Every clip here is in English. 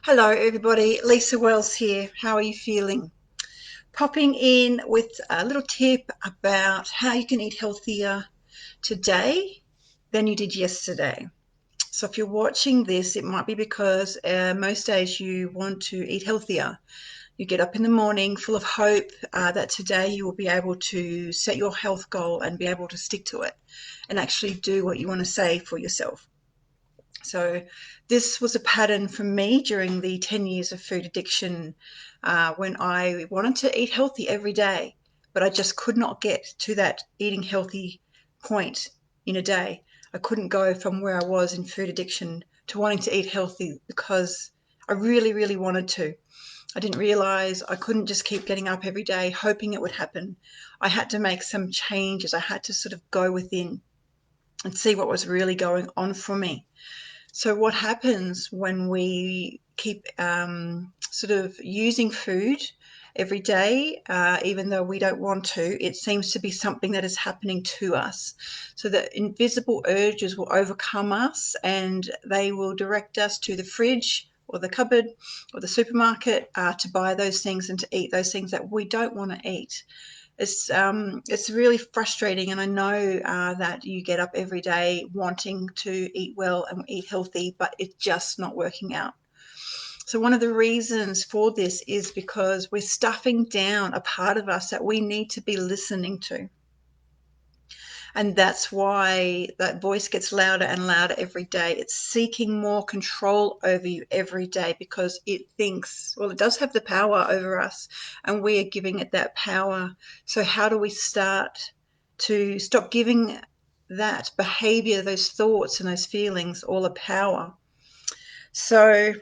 Hello, everybody. Lisa Wells here. How are you feeling? Popping in with a little tip about how you can eat healthier today than you did yesterday. So, if you're watching this, it might be because most days you want to eat healthier. You get up in the morning full of hope that today you will be able to set your health goal and be able to stick to it and actually do what you want to say for yourself. So this was a pattern for me during the 10 years of food addiction when I wanted to eat healthy every day, but I just could not get to that eating healthy point in a day. I couldn't go from where I was in food addiction to wanting to eat healthy because I really, really wanted to. I didn't realize I couldn't just keep getting up every day hoping it would happen. I had to make some changes. I had to sort of go within and see what was really going on for me. So, what happens when we keep sort of using food every day, even though we don't want to? It seems to be something that is happening to us. So, the invisible urges will overcome us and they will direct us to the fridge or the cupboard or the supermarket to buy those things and to eat those things that we don't want to eat. It's really frustrating, and I know that you get up every day wanting to eat well and eat healthy, but it's just not working out. So one of the reasons for this is because we're stuffing down a part of us that we need to be listening to. And that's why that voice gets louder and louder every day. It's seeking more control over you every day because it thinks, well, it does have the power over us, and we are giving it that power. So, how do we start to stop giving that behavior, those thoughts, and those feelings all the power? So,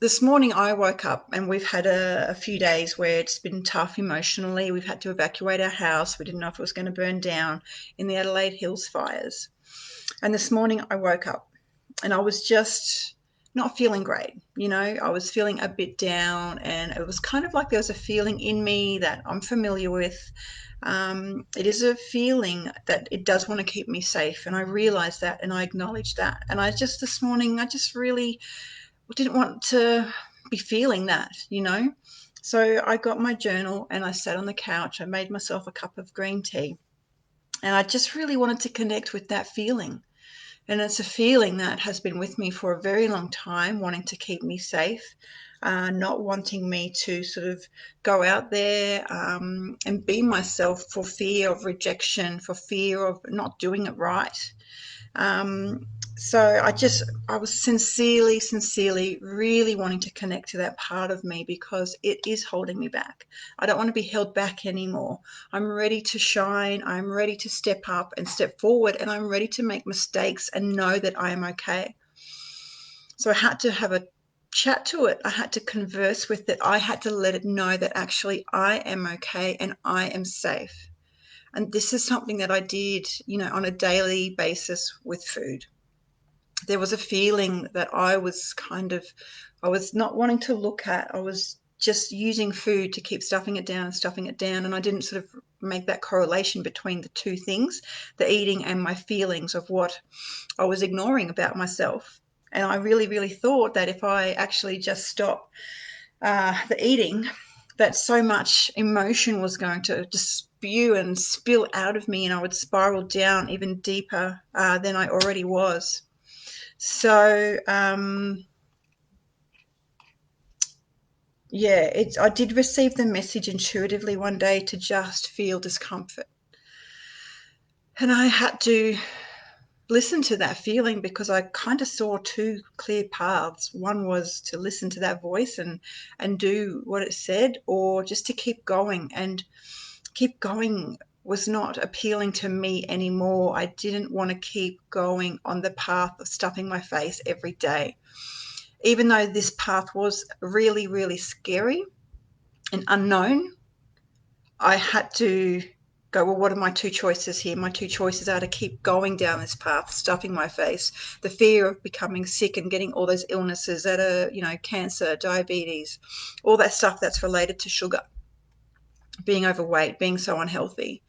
this morning I woke up and we've had a few days where it's been tough emotionally. We've had to evacuate our house. We didn't know if it was going to burn down in the Adelaide Hills fires. And this morning I woke up and I was just not feeling great. I was feeling a bit down, and it was kind of like there was a feeling in me that I'm familiar with. It is a feeling that it does want to keep me safe, and I realized that and I acknowledged that. And this morning, I just really didn't want to be feeling that. So I got my journal and I sat on the couch. I made myself a cup of green tea. And I just really wanted to connect with that feeling. And it's a feeling that has been with me for a very long time, wanting to keep me safe, not wanting me to sort of go out there and be myself for fear of rejection, for fear of not doing it right. Um, so I was sincerely, really wanting to connect to that part of me because it is holding me back. I don't want to be held back anymore. I'm ready to shine. I'm ready to step up and step forward, and I'm ready to make mistakes and know that I am okay. So I had to have a chat to it. I had to converse with it. I had to let it know that actually I am okay and I am safe. And this is something that I did, on a daily basis with food. There was a feeling that I was not wanting to look at. I was just using food to keep stuffing it down and stuffing it down. And I didn't sort of make that correlation between the two things, the eating and my feelings of what I was ignoring about myself. And I really, really thought that if I actually just stopped the eating, that so much emotion was going to just spew and spill out of me, and I would spiral down even deeper than I already was. So, yeah, I did receive the message intuitively one day to just feel discomfort. And I had to listen to that feeling because I kind of saw two clear paths. One was to listen to that voice and do what it said, or just to keep going. And keep going was not appealing to me anymore. I didn't want to keep going on the path of stuffing my face every day. Even though this path was really, really scary and unknown, I had to go, well, what are my two choices here? My two choices are to keep going down this path, stuffing my face, the fear of becoming sick and getting all those illnesses that are, cancer, diabetes, all that stuff that's related to sugar, being overweight, being so unhealthy.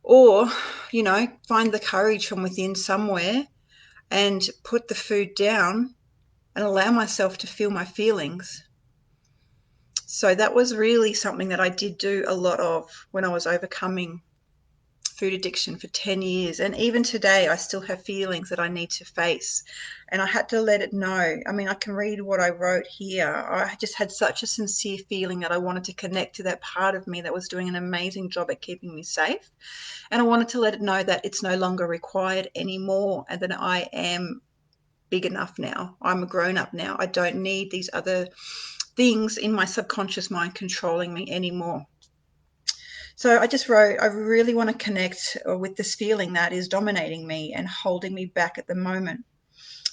Or, find the courage from within somewhere and put the food down and allow myself to feel my feelings. So that was really something that I did do a lot of when I was overcoming food addiction for 10 years. And even today, I still have feelings that I need to face. And I had to let it know. I mean, I can read what I wrote here. I just had such a sincere feeling that I wanted to connect to that part of me that was doing an amazing job at keeping me safe. And I wanted to let it know that it's no longer required anymore and that I am big enough now. I'm a grown up now. I don't need these other things in my subconscious mind controlling me anymore. So I just wrote, I really want to connect with this feeling that is dominating me and holding me back at the moment.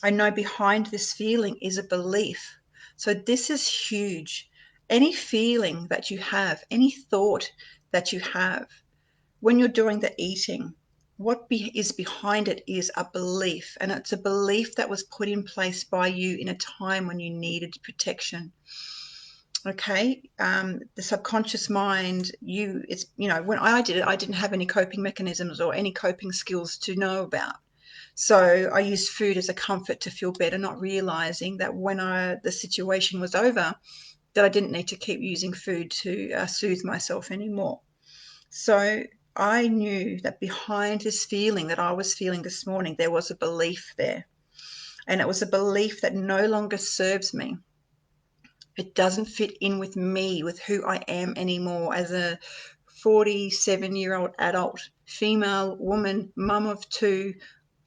I know behind this feeling is a belief. So this is huge. Any feeling that you have, any thought that you have when you're doing the eating, what is behind it is a belief. And it's a belief that was put in place by you in a time when you needed protection. Okay, the subconscious mind, it's, when I did it, I didn't have any coping mechanisms or any coping skills to know about. So I used food as a comfort to feel better, not realizing that when the situation was over, that I didn't need to keep using food to soothe myself anymore. So I knew that behind this feeling that I was feeling this morning, there was a belief there. And it was a belief that no longer serves me. It doesn't fit in with me, with who I am anymore as a 47-year-old adult, female woman, mum of two.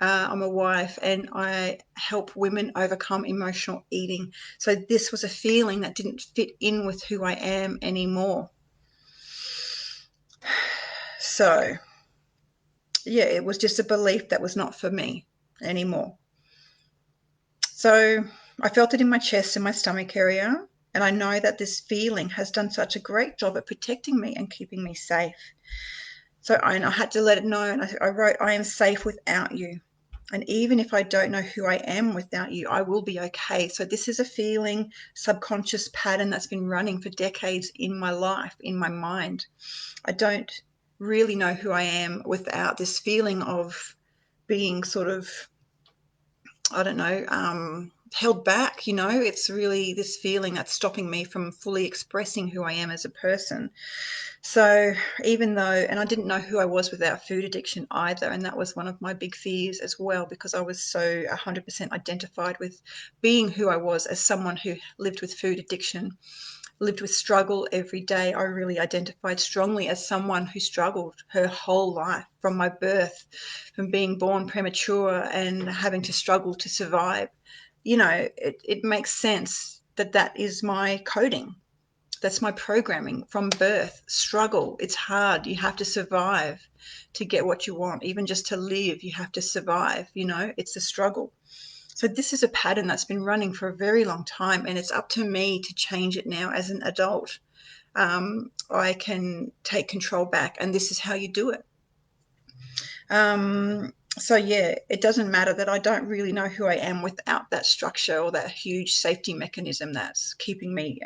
I'm a wife and I help women overcome emotional eating. So this was a feeling that didn't fit in with who I am anymore. So, yeah, it was just a belief that was not for me anymore. So I felt it in my chest and my stomach area. And I know that this feeling has done such a great job at protecting me and keeping me safe. So I had to let it know. And I wrote, I am safe without you. And even if I don't know who I am without you, I will be okay. So this is a feeling, subconscious pattern that's been running for decades in my life, in my mind. I don't really know who I am without this feeling of being sort of, I don't know, held back. It's really this feeling that's stopping me from fully expressing who I am as a person. So even though, and I didn't know who I was without food addiction either, and that was one of my big fears as well, because I was so 100% identified with being who I was as someone who lived with food addiction, lived with struggle every day. I really identified strongly as someone who struggled her whole life from my birth, from being born premature and having to struggle to survive. It makes sense that that is my coding. That's my programming from birth. Struggle. It's hard. You have to survive to get what you want. Even just to live, you have to survive. It's a struggle. So this is a pattern that's been running for a very long time, and it's up to me to change it now as an adult. I can take control back, and this is how you do it. So yeah, it doesn't matter that I don't really know who I am without that structure or that huge safety mechanism that's keeping me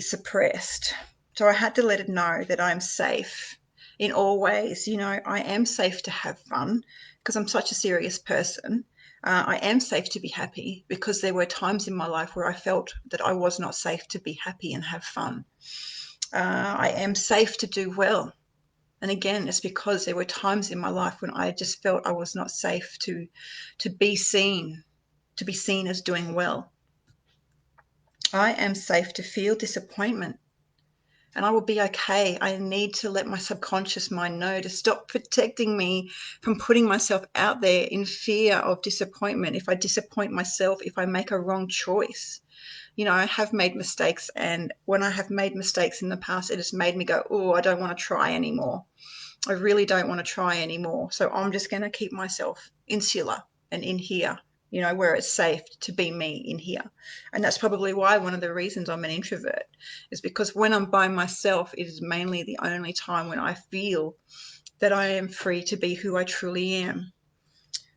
suppressed. So I had to let it know that I'm safe in all ways. I am safe to have fun because I'm such a serious person. I am safe to be happy because there were times in my life where I felt that I was not safe to be happy and have fun. I am safe to do well. And again, it's because there were times in my life when I just felt I was not safe to be seen, to be seen as doing well. I am safe to feel disappointment and I will be okay. I need to let my subconscious mind know to stop protecting me from putting myself out there in fear of disappointment. If I disappoint myself, if I make a wrong choice, I have made mistakes. And when I have made mistakes in the past, it has made me go, oh, I don't want to try anymore. I really don't want to try anymore. So I'm just going to keep myself insular and in here, where it's safe to be me in here. And that's probably why one of the reasons I'm an introvert is because when I'm by myself, it is mainly the only time when I feel that I am free to be who I truly am.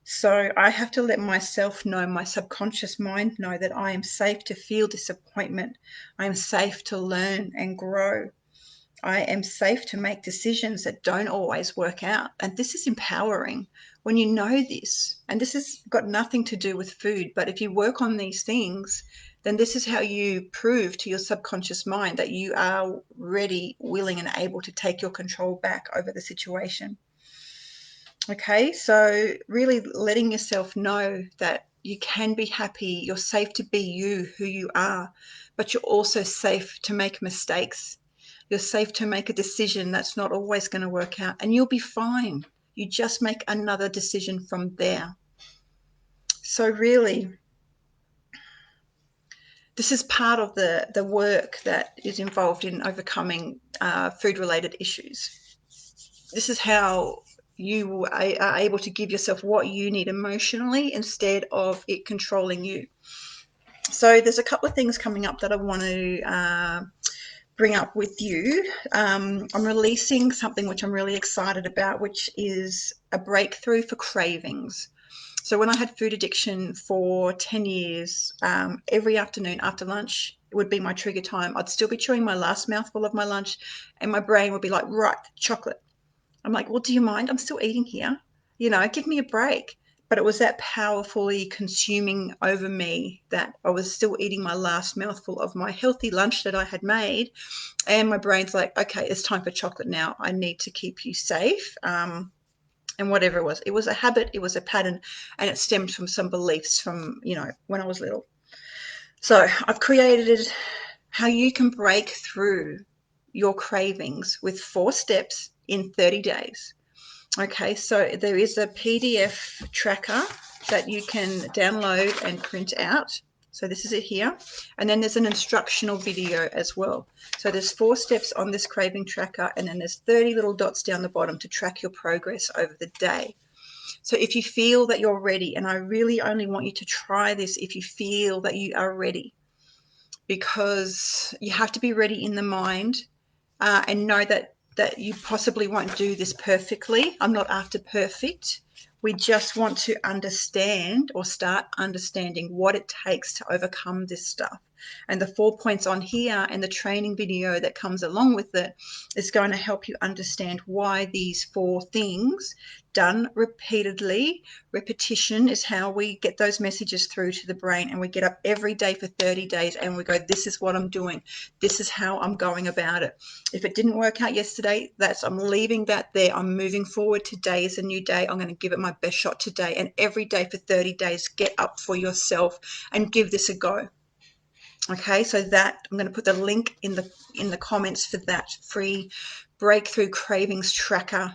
So I have to let myself know, my subconscious mind know that I am safe to feel disappointment. I am safe to learn and grow. I am safe to make decisions that don't always work out. And this is empowering when you know this. And this has got nothing to do with food. But if you work on these things, then this is how you prove to your subconscious mind that you are ready, willing, and able to take your control back over the situation. Okay, so really letting yourself know that you can be happy, you're safe to be you, who you are, but you're also safe to make mistakes. You're safe to make a decision that's not always going to work out, and you'll be fine. You just make another decision from there. So, really, this is part of the work that is involved in overcoming food related issues. This is how you are able to give yourself what you need emotionally instead of it controlling you. So there's a couple of things coming up that I want to bring up with you. I'm releasing something which I'm really excited about, which is a breakthrough for cravings. So when I had food addiction for 10 years, every afternoon after lunch, it would be my trigger time. I'd still be chewing my last mouthful of my lunch, and my brain would be like, right, chocolate. I'm like, well, do you mind? I'm still eating here. Give me a break. But it was that powerfully consuming over me that I was still eating my last mouthful of my healthy lunch that I had made. And my brain's like, okay, it's time for chocolate now. I need to keep you safe. And whatever it was a habit, it was a pattern, and it stemmed from some beliefs from, when I was little. So I've created how you can break through your cravings with 4 steps in 30 days. Okay, so there is a PDF tracker that you can download and print out. So this is it here. And then there's an instructional video as well. So there's 4 steps on this craving tracker, and then there's 30 little dots down the bottom to track your progress over the day. So if you feel that you're ready, and I really only want you to try this if you feel that you are ready, because you have to be ready in the mind, and know that you possibly won't do this perfectly. I'm not after perfect. We just want to understand or start understanding what it takes to overcome this stuff. And the 4 points on here and the training video that comes along with it is going to help you understand why these 4 things done repeatedly. Repetition is how we get those messages through to the brain, and we get up every day for 30 days and we go, this is what I'm doing. This is how I'm going about it. If it didn't work out yesterday, I'm leaving that there. I'm moving forward. Today is a new day. I'm going to give it my best shot today. And every day for 30 days, get up for yourself and give this a go. Okay, so that I'm going to put the link in the comments for that free breakthrough cravings tracker.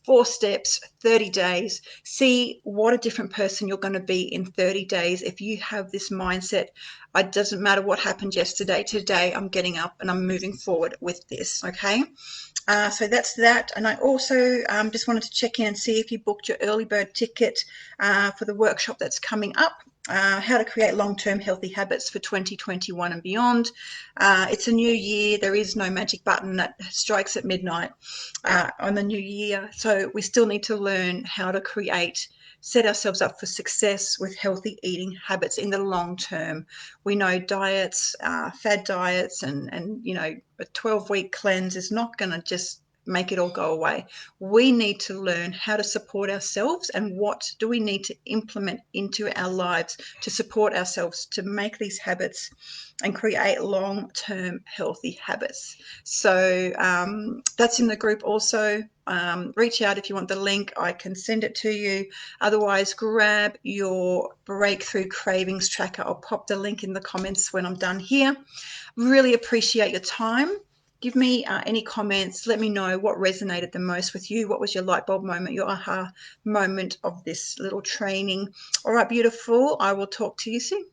4 steps, 30 days. See what a different person you're going to be in 30 days if you have this mindset. It doesn't matter what happened yesterday. Today, I'm getting up and I'm moving forward with this. Okay. So that's that. And I also just wanted to check in and see if you booked your early bird ticket for the workshop that's coming up. How to create long-term healthy habits for 2021 and beyond. It's a new year. There is no magic button that strikes at midnight on the new year. So we still need to learn how to set ourselves up for success with healthy eating habits in the long term. We know diets, fad diets, and a 12-week cleanse is not going to just make it all go away. We need to learn how to support ourselves, and what do we need to implement into our lives to support ourselves to make these habits and create long-term healthy habits. So that's in the group also. Reach out if you want the link. I can send it to you. Otherwise, grab your breakthrough cravings tracker. I'll pop the link in the comments when I'm done here. Really appreciate your time. Give me any comments. Let me know what resonated the most with you. What was your light bulb moment, your aha moment of this little training? All right, beautiful. I will talk to you soon.